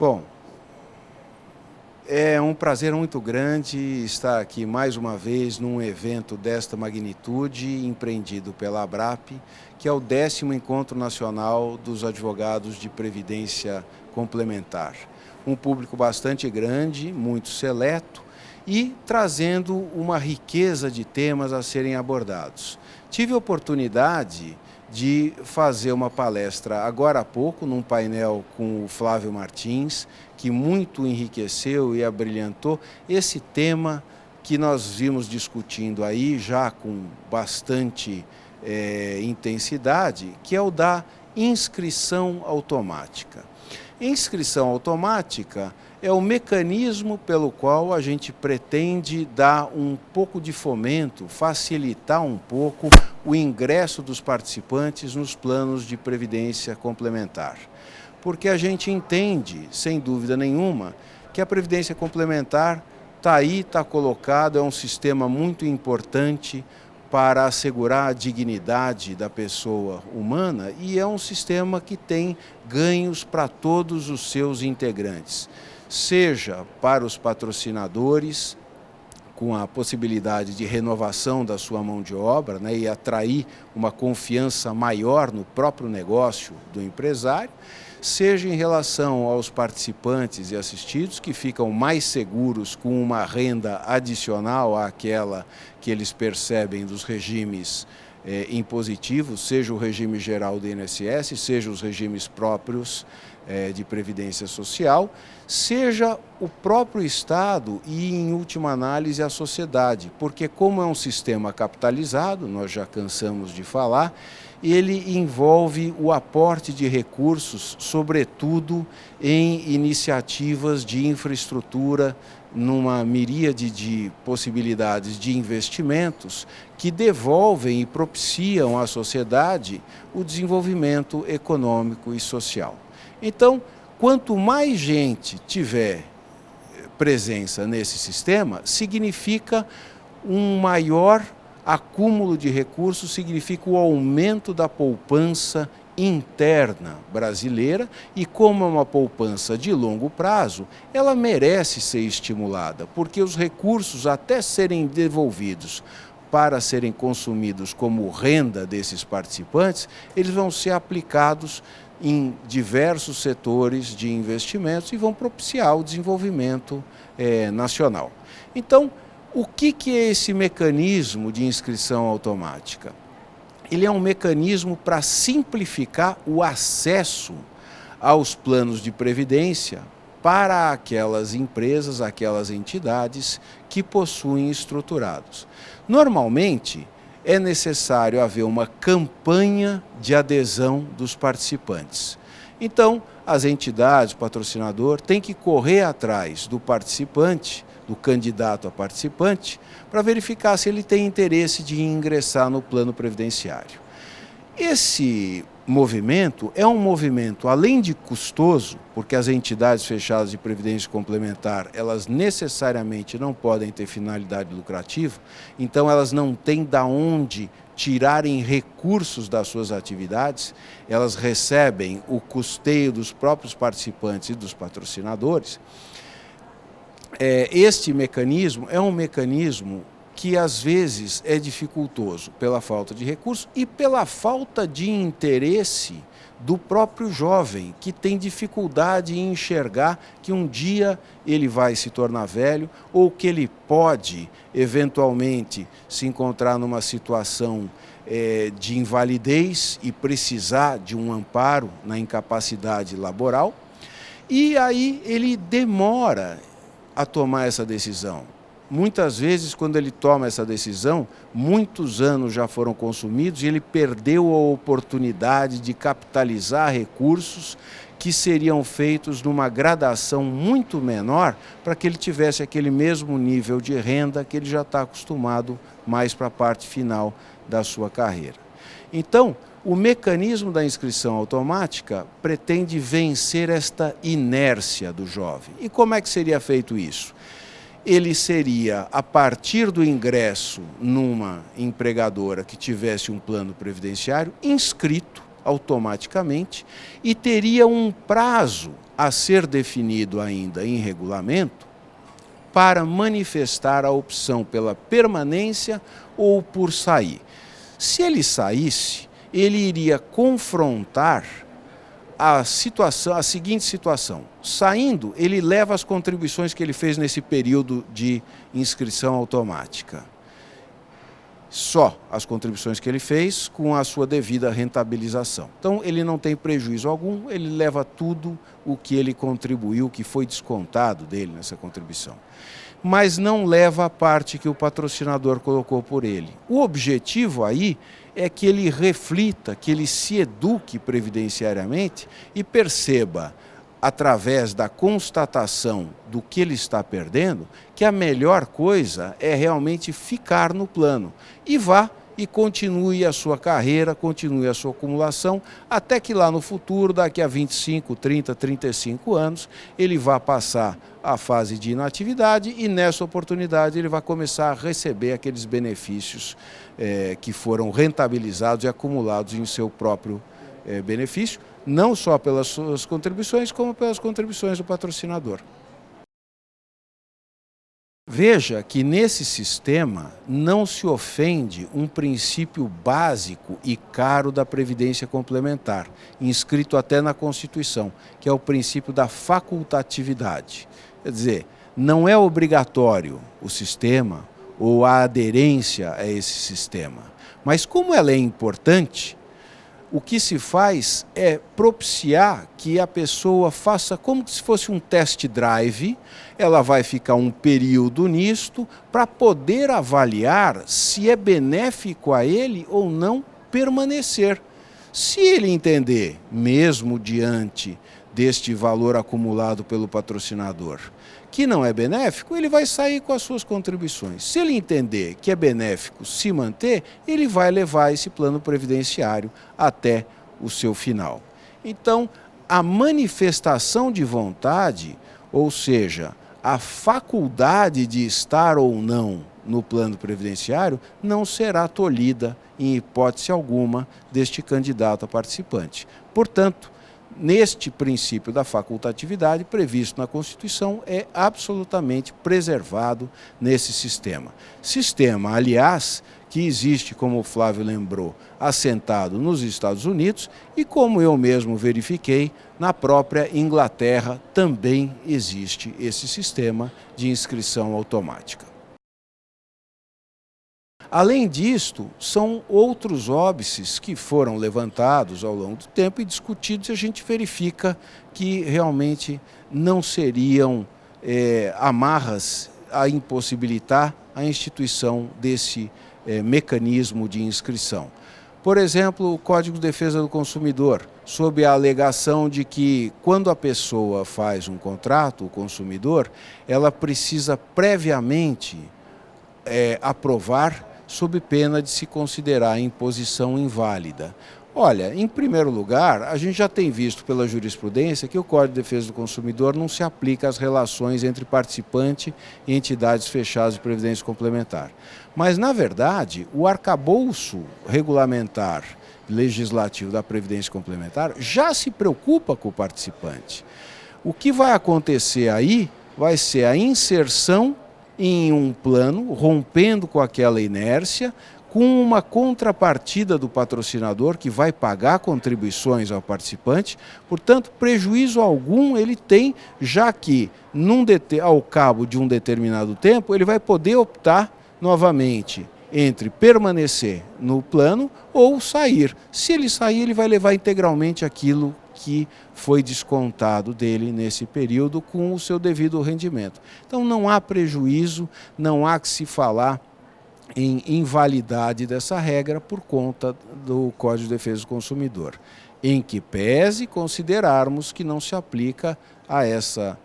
Bom, é um prazer muito grande estar aqui mais uma vez num evento desta magnitude, empreendido pela ABRAP, que é o 10º Encontro Nacional dos Advogados de Previdência Complementar. Um público bastante grande, muito seleto e trazendo uma riqueza de temas a serem abordados. Tive a oportunidade de fazer uma palestra agora há pouco, num painel com o Flávio Martins, que muito enriqueceu e abrilhantou esse tema que nós vimos discutindo aí já com bastante intensidade, que é o da inscrição automática. Inscrição automática é o mecanismo pelo qual a gente pretende dar um pouco de fomento, facilitar um pouco o ingresso dos participantes nos planos de previdência complementar. Porque a gente entende, sem dúvida nenhuma, que a previdência complementar está aí, está colocado, é um sistema muito importante para assegurar a dignidade da pessoa humana e é um sistema que tem ganhos para todos os seus integrantes, seja para os patrocinadores, com a possibilidade de renovação da sua mão de obra, né, e atrair uma confiança maior no próprio negócio do empresário, seja em relação aos participantes e assistidos, que ficam mais seguros com uma renda adicional àquela que eles percebem dos regimes impositivos, seja o regime geral do INSS, seja os regimes próprios de previdência social, seja o próprio Estado e, em última análise, a sociedade, porque como é um sistema capitalizado, nós já cansamos de falar, ele envolve o aporte de recursos, sobretudo em iniciativas de infraestrutura, numa miríade de possibilidades de investimentos que devolvem e propiciam à sociedade o desenvolvimento econômico e social. Então, quanto mais gente tiver presença nesse sistema, significa um maior acúmulo de recursos, significa o aumento da poupança interna brasileira e, como é uma poupança de longo prazo, ela merece ser estimulada, porque os recursos, até serem devolvidos para serem consumidos como renda desses participantes, eles vão ser aplicados em diversos setores de investimentos e vão propiciar o desenvolvimento nacional. Então, o que é esse mecanismo de inscrição automática? Ele é um mecanismo para simplificar o acesso aos planos de previdência para aquelas empresas, aquelas entidades que possuem estruturados. Normalmente, é necessário haver uma campanha de adesão dos participantes. Então, as entidades, o patrocinador, têm que correr atrás do participante, do candidato a participante, para verificar se ele tem interesse de ingressar no plano previdenciário. Esse movimento é um movimento, além de custoso, porque as entidades fechadas de previdência complementar, elas necessariamente não podem ter finalidade lucrativa, então elas não têm de onde tirarem recursos das suas atividades, elas recebem o custeio dos próprios participantes e dos patrocinadores. Este mecanismo é um mecanismo que às vezes é dificultoso pela falta de recursos e pela falta de interesse do próprio jovem, que tem dificuldade em enxergar que um dia ele vai se tornar velho ou que ele pode, eventualmente, se encontrar numa situação de invalidez e precisar de um amparo na incapacidade laboral, e aí ele demora a tomar essa decisão. Muitas vezes, quando ele toma essa decisão, muitos anos já foram consumidos e ele perdeu a oportunidade de capitalizar recursos que seriam feitos numa gradação muito menor para que ele tivesse aquele mesmo nível de renda que ele já está acostumado mais para a parte final da sua carreira. Então, o mecanismo da inscrição automática pretende vencer esta inércia do jovem. E como é que seria feito isso? Ele seria, a partir do ingresso numa empregadora que tivesse um plano previdenciário, inscrito automaticamente e teria um prazo a ser definido ainda em regulamento, para manifestar a opção pela permanência ou por sair. Se ele saísse, ele iria confrontar a seguinte situação. Saindo, ele leva as contribuições que ele fez nesse período de inscrição automática. Só as contribuições que ele fez com a sua devida rentabilização. Então, ele não tem prejuízo algum, ele leva tudo o que ele contribuiu, o que foi descontado dele nessa contribuição. Mas não leva a parte que o patrocinador colocou por ele. O objetivo aí é que ele reflita, que ele se eduque previdenciariamente e perceba, através da constatação do que ele está perdendo, que a melhor coisa é realmente ficar no plano. E vá e continue a sua carreira, continue a sua acumulação, até que lá no futuro, daqui a 25, 30, 35 anos, ele vá passar a fase de inatividade e nessa oportunidade ele vai começar a receber aqueles benefícios que foram rentabilizados e acumulados em seu próprio benefício, não só pelas suas contribuições, como pelas contribuições do patrocinador. Veja que nesse sistema não se ofende um princípio básico e caro da Previdência Complementar, inscrito até na Constituição, que é o princípio da facultatividade. Quer dizer, não é obrigatório o sistema ou a aderência a esse sistema, mas como ela é importante, o que se faz é propiciar que a pessoa faça como se fosse um test drive, ela vai ficar um período nisto para poder avaliar se é benéfico a ele ou não permanecer. Se ele entender, mesmo diante deste valor acumulado pelo patrocinador, que não é benéfico, ele vai sair com as suas contribuições. Se ele entender que é benéfico se manter, ele vai levar esse plano previdenciário até o seu final. Então, a manifestação de vontade, ou seja, a faculdade de estar ou não no plano previdenciário, não será tolhida, em hipótese alguma, deste candidato a participante. Portanto, neste princípio da facultatividade previsto na Constituição é absolutamente preservado nesse sistema. Sistema, aliás, que existe, como o Flávio lembrou, assentado nos Estados Unidos e, como eu mesmo verifiquei, na própria Inglaterra também existe esse sistema de inscrição automática. Além disto, são outros óbices que foram levantados ao longo do tempo e discutidos e a gente verifica que realmente não seriam amarras a impossibilitar a instituição desse mecanismo de inscrição. Por exemplo, o Código de Defesa do Consumidor, sob a alegação de que quando a pessoa faz um contrato, o consumidor, ela precisa previamente aprovar sob pena de se considerar a imposição inválida. Olha, em primeiro lugar, a gente já tem visto pela jurisprudência que o Código de Defesa do Consumidor não se aplica às relações entre participante e entidades fechadas de previdência complementar. Mas, na verdade, o arcabouço regulamentar legislativo da previdência complementar já se preocupa com o participante. O que vai acontecer aí vai ser a inserção em um plano, rompendo com aquela inércia, com uma contrapartida do patrocinador que vai pagar contribuições ao participante, portanto, prejuízo algum ele tem, já que ao cabo de um determinado tempo ele vai poder optar novamente entre permanecer no plano ou sair. Se ele sair, ele vai levar integralmente aquilo que foi descontado dele nesse período com o seu devido rendimento. Então não há prejuízo, não há que se falar em invalidade dessa regra por conta do Código de Defesa do Consumidor, em que pese considerarmos que não se aplica a essa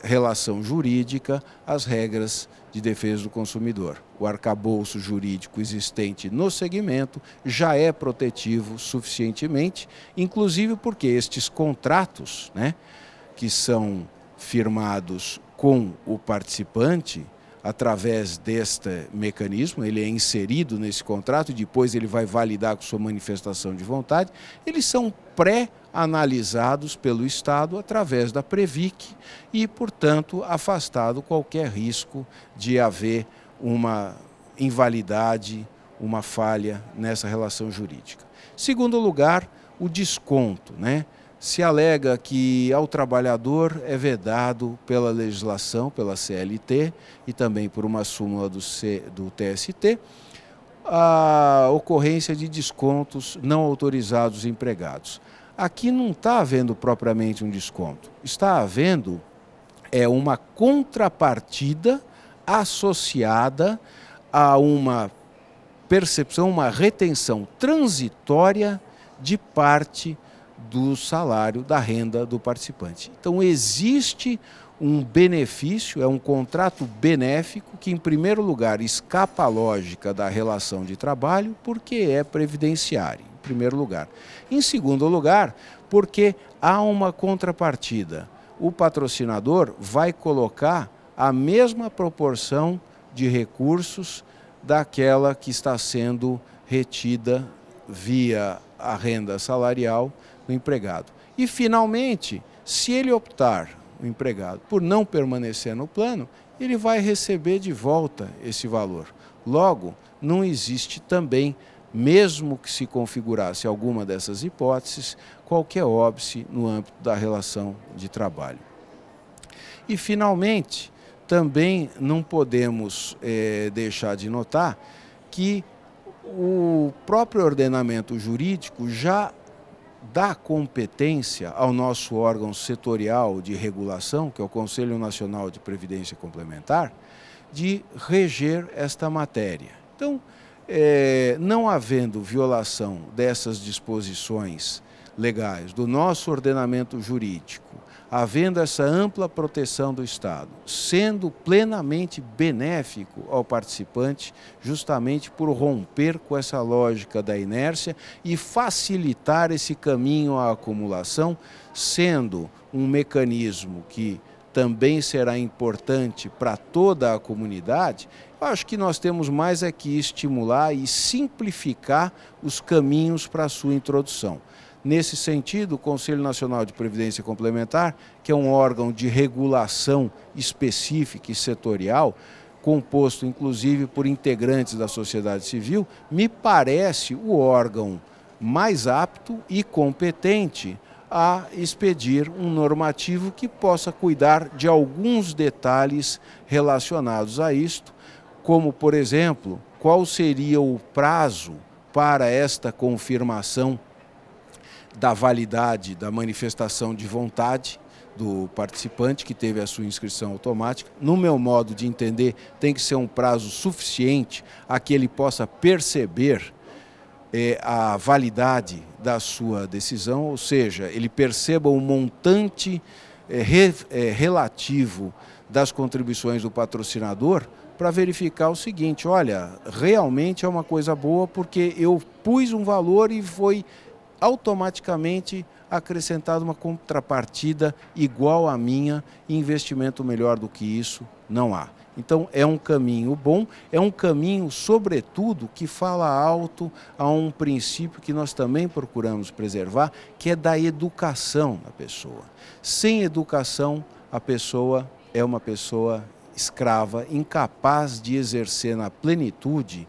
relação jurídica as regras de defesa do consumidor. O arcabouço jurídico existente no segmento já é protetivo suficientemente, inclusive porque estes contratos, que são firmados com o participante, através deste mecanismo, ele é inserido nesse contrato e depois ele vai validar com sua manifestação de vontade, eles são pré-analisados pelo Estado através da Previc e, portanto, afastado qualquer risco de haver uma invalidade, uma falha nessa relação jurídica. Segundo lugar, o desconto, né? Se alega que ao trabalhador é vedado pela legislação, pela CLT e também por uma súmula do TST, a ocorrência de descontos não autorizados aos empregados. Aqui não está havendo propriamente um desconto, está havendo uma contrapartida associada a uma percepção, uma retenção transitória de parte do salário, da renda do participante. Então existe um benefício, é um contrato benéfico que, em primeiro lugar, escapa à lógica da relação de trabalho, porque é previdenciário, em primeiro lugar. Em segundo lugar, porque há uma contrapartida. O patrocinador vai colocar a mesma proporção de recursos daquela que está sendo retida via a renda salarial do empregado. E, finalmente, se ele optar, o empregado, por não permanecer no plano, ele vai receber de volta esse valor. Logo, não existe também, mesmo que se configurasse alguma dessas hipóteses, qualquer óbice no âmbito da relação de trabalho. E, finalmente, também não podemos deixar de notar que o próprio ordenamento jurídico já dá competência ao nosso órgão setorial de regulação, que é o Conselho Nacional de Previdência Complementar, de reger esta matéria. Então, não havendo violação dessas disposições legais do nosso ordenamento jurídico, havendo essa ampla proteção do Estado, sendo plenamente benéfico ao participante, justamente por romper com essa lógica da inércia e facilitar esse caminho à acumulação, sendo um mecanismo que também será importante para toda a comunidade, eu acho que nós temos mais é que estimular e simplificar os caminhos para a sua introdução. Nesse sentido, o Conselho Nacional de Previdência Complementar, que é um órgão de regulação específica e setorial, composto inclusive por integrantes da sociedade civil, me parece o órgão mais apto e competente a expedir um normativo que possa cuidar de alguns detalhes relacionados a isto, como, por exemplo, qual seria o prazo para esta confirmação da validade da manifestação de vontade do participante que teve a sua inscrição automática. No meu modo de entender, tem que ser um prazo suficiente a que ele possa perceber a validade da sua decisão, ou seja, ele perceba o montante relativo das contribuições do patrocinador para verificar o seguinte: olha, realmente é uma coisa boa porque eu pus um valor e foi automaticamente acrescentada uma contrapartida igual à minha, e investimento melhor do que isso não há. Então é um caminho bom, é um caminho, sobretudo, que fala alto a um princípio que nós também procuramos preservar, que é da educação da pessoa. Sem educação, a pessoa é uma pessoa escrava, incapaz de exercer na plenitude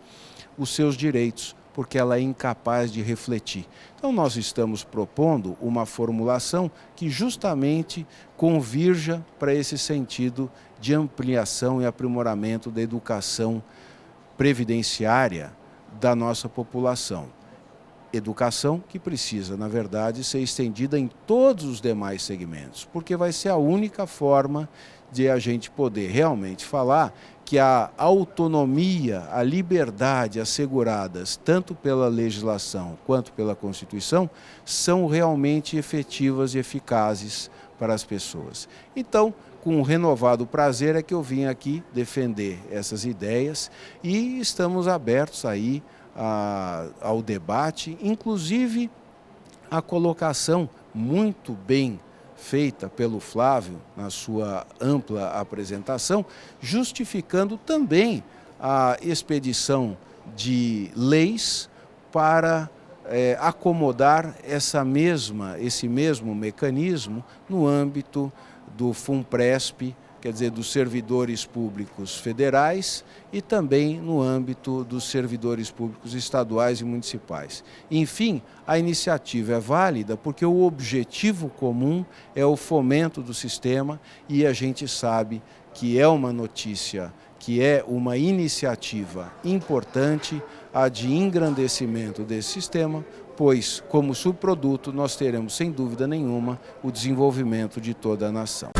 os seus direitos, porque ela é incapaz de refletir. Então nós estamos propondo uma formulação que justamente convirja para esse sentido de ampliação e aprimoramento da educação previdenciária da nossa população. Educação que precisa, na verdade, ser estendida em todos os demais segmentos, porque vai ser a única forma de a gente poder realmente falar que a autonomia, a liberdade asseguradas tanto pela legislação quanto pela Constituição são realmente efetivas e eficazes para as pessoas. Então, com um renovado prazer é que eu vim aqui defender essas ideias e estamos abertos aí ao debate, inclusive a colocação muito bem feita pelo Flávio na sua ampla apresentação, justificando também a expedição de leis para acomodar esse mesmo mecanismo no âmbito do FUNPRESP, quer dizer, dos servidores públicos federais e também no âmbito dos servidores públicos estaduais e municipais. Enfim, a iniciativa é válida porque o objetivo comum é o fomento do sistema e a gente sabe que é uma notícia, que é uma iniciativa importante, a de engrandecimento desse sistema, pois, como subproduto, nós teremos, sem dúvida nenhuma, o desenvolvimento de toda a nação.